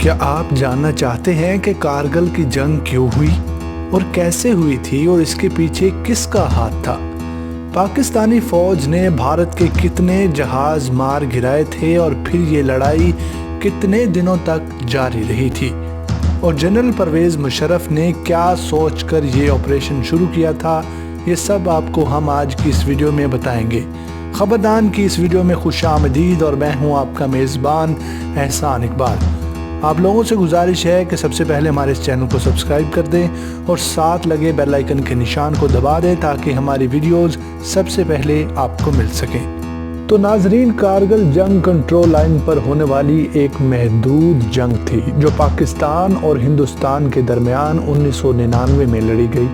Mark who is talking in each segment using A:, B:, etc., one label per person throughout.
A: क्या आप जानना चाहते हैं कि कारगिल की जंग क्यों हुई और कैसे हुई थी और इसके पीछे किसका हाथ था? पाकिस्तानी फौज ने भारत के कितने जहाज मार गिराए थे और फिर ये लड़ाई कितने दिनों तक जारी रही थी? और जनरल परवेज़ मुशर्रफ ने क्या सोचकर ये ऑपरेशन शुरू किया था, ये सब आपको हम आज की इस वीडियो में बताएंगे। खबरदान की इस वीडियो में खुशामदीद और मैं हूँ आपका मेज़बान एहसान इकबाल। आप लोगों से गुजारिश है कि सबसे पहले हमारे इस चैनल को सब्सक्राइब कर दें और साथ लगे बेल आइकन के निशान को दबा दें ताकि हमारी वीडियोस सबसे पहले आपको मिल सकें। तो नाजरीन, कारगिल जंग कंट्रोल लाइन पर होने वाली एक महदूद जंग थी जो पाकिस्तान और हिंदुस्तान के दरमियान 1999 में लड़ी गई।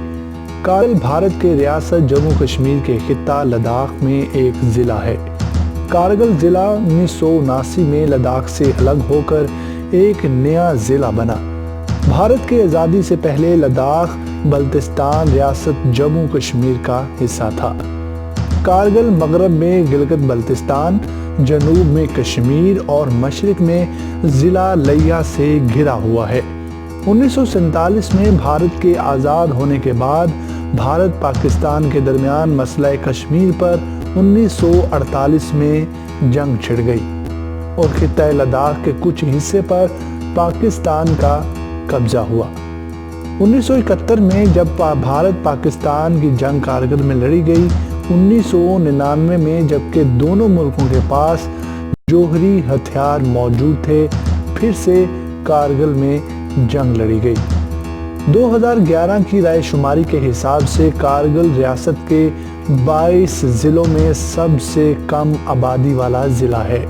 A: कारगिल भारत के रियासत जम्मू कश्मीर के खित्ता लद्दाख में एक ज़िला है। कारगिल ज़िला 1979 में लद्दाख से अलग होकर एक नया ज़िला बना। भारत की आज़ादी से पहले लद्दाख बल्तिस्तान रियासत जम्मू कश्मीर का हिस्सा था। कारगिल मगरब में गिलगित बल्तिस्तान, जनूब में कश्मीर और मशरिक में ज़िला लिया से घिरा हुआ है। 1947 में भारत के आज़ाद होने के बाद भारत पाकिस्तान के दरमियान मसला कश्मीर पर 1948 में जंग छिड़ गई और खित्ता लद्दाख के कुछ हिस्से पर पाकिस्तान का कब्जा हुआ। 1971 में जब भारत पाकिस्तान की जंग कारगिल में लड़ी गई, 1999 में जबकि दोनों मुल्कों के पास जौहरी हथियार मौजूद थे, फिर से कारगिल में जंग लड़ी गई। 2011 की राय शुमारी के हिसाब से कारगिल रियासत के 22 ज़िलों में सबसे कम आबादी वाला ज़िला है।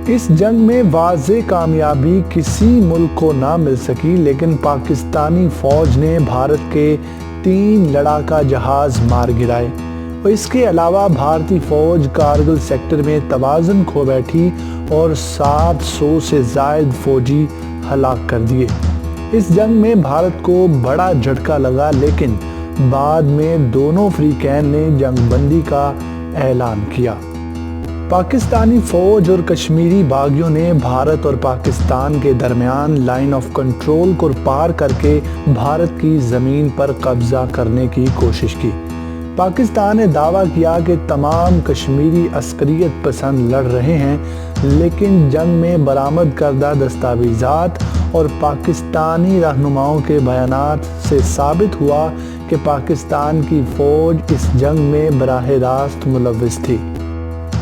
A: इस जंग में वाज़े कामयाबी किसी मुल्क को ना मिल सकी, लेकिन पाकिस्तानी फौज ने भारत के 3 लड़ाका जहाज मार गिराए और इसके अलावा भारतीय फौज कारगिल सेक्टर में तवाज़ुन खो बैठी और 700 से ज़ायद फौजी हलाक कर दिए। इस जंग में भारत को बड़ा झटका लगा, लेकिन बाद में दोनों फ्रीकैन ने जंगबंदी का ऐलान किया। पाकिस्तानी फौज और कश्मीरी बागियों ने भारत और पाकिस्तान के दरमियान लाइन ऑफ कंट्रोल को पार करके भारत की ज़मीन पर कब्जा करने की कोशिश की। पाकिस्तान ने दावा किया कि तमाम कश्मीरी अस्करियत पसंद लड़ रहे हैं, लेकिन जंग में बरामद करदा दस्तावेज़ात और पाकिस्तानी रहनुमाओं के बयानात से साबित हुआ कि पाकिस्तान की फ़ौज इस जंग में बराह रास्त मुलव्विस थी।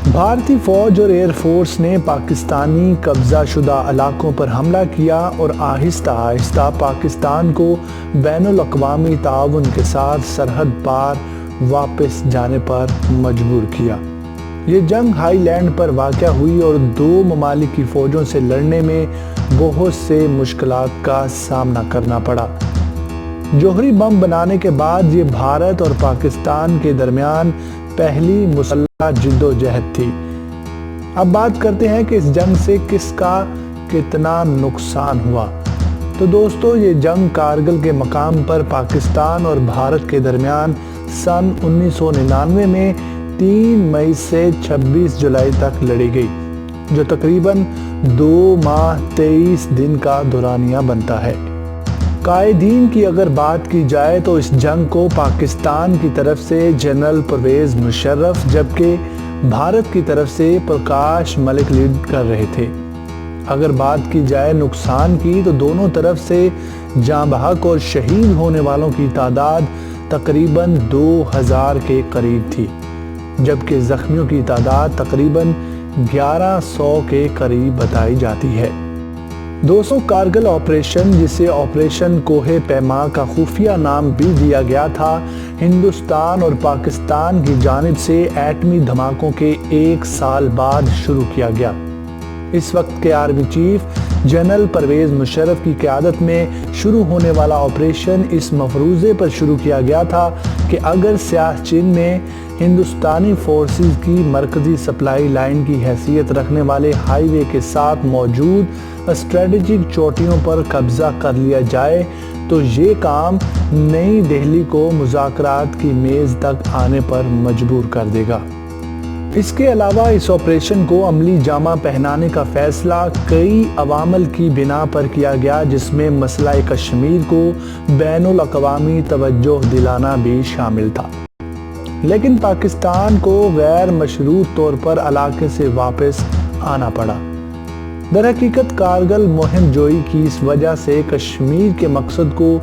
A: भारतीय फ़ौज और एयरफोर्स ने पाकिस्तानी कब्जा शुदा इलाकों पर हमला किया और आहिस्ता आहिस्ता पाकिस्तान को बैनुल अक़वामी ताउन के साथ सरहद पार वापस जाने पर मजबूर किया। ये जंग हाईलैंड पर वाक़या हुई और 2 ममालिक की फ़ौजों से लड़ने में बहुत से मुश्किलात का सामना करना पड़ा। जौहरी बम बनाने के बाद ये भारत और पाकिस्तान के दरमियान पहली मुसल्लह जिद्दोजहद थी। अब बात करते हैं कि इस जंग से किसका कितना नुकसान हुआ। तो दोस्तों, ये जंग कारगिल के मकाम पर पाकिस्तान और भारत के दरमियान सन 1999 में 3 मई से 26 जुलाई तक लड़ी गई, जो तकरीबन 2 माह 23 दिन का दौरानिया बनता है। कायदीन की अगर बात की जाए तो इस जंग को पाकिस्तान की तरफ से जनरल परवेज़ मुशर्रफ जबकि भारत की तरफ से प्रकाश मलिक लीड कर रहे थे। अगर बात की जाए नुकसान की तो दोनों तरफ से जाँ बहक और शहीद होने वालों की तादाद तकरीबन 2000 के करीब थी, जबकि ज़ख्मियों की तादाद तकरीबन 1100 के करीब बताई जाती है। दोस्तों, कारगिल ऑपरेशन, जिसे ऑपरेशन कोहे पैमा का खुफिया नाम भी दिया गया था, हिंदुस्तान और पाकिस्तान की जानिब से एटमी धमाकों के 1 साल बाद शुरू किया गया। इस वक्त के army chief general Pervez Musharraf की क़यादत में शुरू होने वाला ऑपरेशन इस मफरूज़े पर शुरू किया गया था कि अगर सियाचिन में हिंदुस्तानी फोर्सेस की मरकज़ी सप्लाई लाइन की हैसियत रखने वाले हाईवे के साथ मौजूद स्ट्रेटजिक चोटियों पर कब्ज़ा कर लिया जाए तो ये काम नई दिल्ली को मुज़ाकरात की मेज़ तक आने पर मजबूर कर देगा। اس کے علاوہ اس آپریشن کو عملی جامہ پہنانے کا فیصلہ کئی عوامل کی بنا پر کیا گیا، جس میں مسئلہ کشمیر کو بین الاقوامی توجہ دلانا بھی شامل تھا، لیکن پاکستان کو غیر مشروط طور پر علاقے سے واپس آنا پڑا۔ در حقیقت کارگل مہم جوئی کی اس وجہ سے کشمیر کے مقصد کو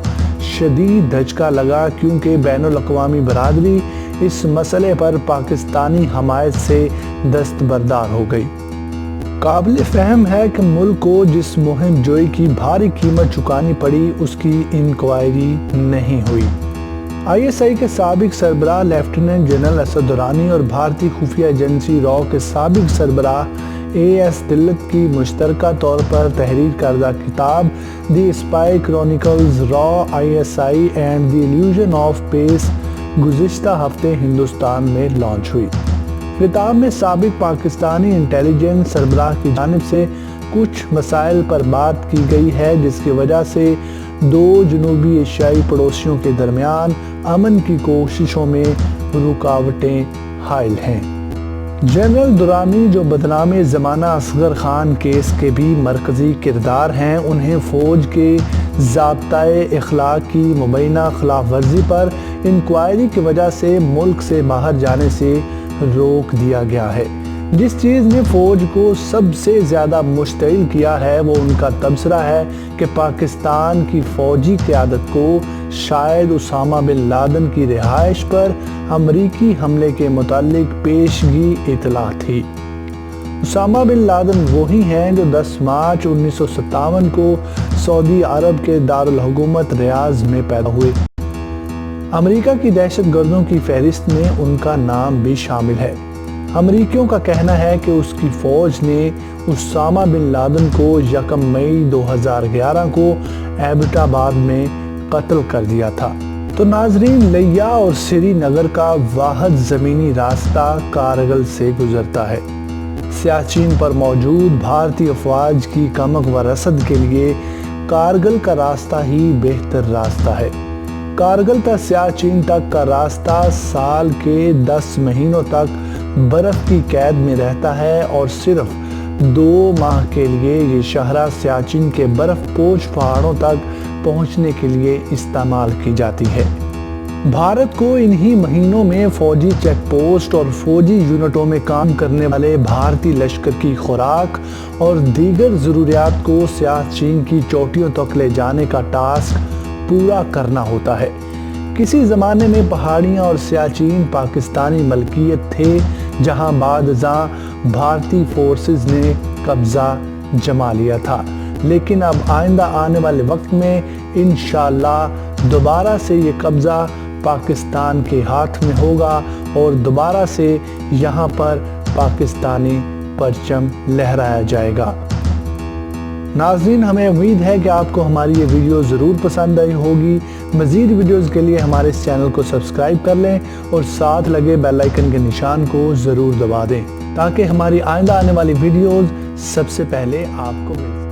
A: شدید دھچکا لگا، کیونکہ بین الاقوامی برادری اس مسئلے پر پاکستانی حمایت سے دستبردار ہو گئی۔ قابل فہم ہے کہ ملک کو جس مہم جوئی کی بھاری قیمت چکانی پڑی، اس کی انکوائری نہیں ہوئی۔ ISI کے سابق سربراہ لیفٹیننٹ جنرل اسد درانی اور بھارتی خفیہ ایجنسی را کے سابق سربراہ AS دلت کی مشترکہ طور پر تحریر کردہ کتاب دی اسپائی کرونیکلز را ISI and the illusion of peace گزشتہ ہفتے ہندوستان میں لانچ ہوئی۔ کتاب میں سابق پاکستانی انٹیلیجنس سربراہ کی جانب سے کچھ مسائل پر بات کی گئی ہے، جس کی وجہ سے دو جنوبی ایشیائی پڑوسیوں کے درمیان امن کی کوششوں میں رکاوٹیں حائل ہیں۔ جنرل درانی، جو بدنام زمانہ اصغر خان کیس کے بھی مرکزی کردار ہیں، انہیں فوج کے ضابطۂ اخلاق کی مبینہ خلاف ورزی پر انکوائری کی وجہ سے ملک سے باہر جانے سے روک دیا گیا ہے۔ جس چیز نے فوج کو سب سے زیادہ مشتعل کیا ہے وہ ان کا تبصرہ ہے کہ پاکستان کی فوجی قیادت کو شاید اسامہ بن لادن کی رہائش پر امریکی حملے کے متعلق پیشگی اطلاع تھی۔ اسامہ بن لادن وہی ہیں جو 10 مارچ 1957 کو سعودی عرب کے دارالحکومت ریاض میں پیدا ہوئے۔ امریکہ کی دہشت گردوں کی فہرست میں ان کا نام بھی شامل ہے۔ امریکیوں کا کہنا ہے کہ اس کی فوج نے اسامہ بن لادن کو 1 مئی 2011 کو ایبٹ آباد میں قتل کر دیا تھا۔ تو ناظرین، لیا اور سری نگر کا واحد زمینی راستہ کارگل سے گزرتا ہے۔ سیاچین پر موجود بھارتی افواج کی کمک و رسد کے لیے کارگل کا راستہ ہی بہتر راستہ ہے۔ کارگل تا سیاچین تک کا راستہ سال کے 10 مہینوں تک برف کی قید میں رہتا ہے، اور صرف 2 ماہ کے لیے یہ شاہراہ سیاچین کے برف پوش پہاڑوں تک پہنچنے کے لیے استعمال کی جاتی ہے۔ بھارت کو انہی مہینوں میں فوجی چیک پوسٹ اور فوجی یونٹوں میں کام کرنے والے بھارتی لشکر کی خوراک اور دیگر ضروریات کو سیاچین کی چوٹیوں تک لے جانے کا ٹاسک پورا کرنا ہوتا ہے۔ کسی زمانے میں پہاڑیاں اور سیاچین پاکستانی ملکیت تھے، جہاں بعد ازاں بھارتی فورسز نے قبضہ جما لیا تھا، لیکن اب آئندہ آنے والے وقت میں انشاءاللہ دوبارہ سے یہ قبضہ پاکستان کے ہاتھ میں ہوگا اور دوبارہ سے یہاں پر پاکستانی پرچم لہرایا جائے گا۔ ناظرین، ہمیں امید ہے کہ آپ کو ہماری یہ ویڈیو ضرور پسند آئی ہوگی۔ مزید ویڈیوز کے لیے ہمارے اس چینل کو سبسکرائب کر لیں اور ساتھ لگے بیل آئیکن کے نشان کو ضرور دبا دیں، تاکہ ہماری آئندہ آنے والی ویڈیوز سب سے پہلے آپ کو مل سکیں۔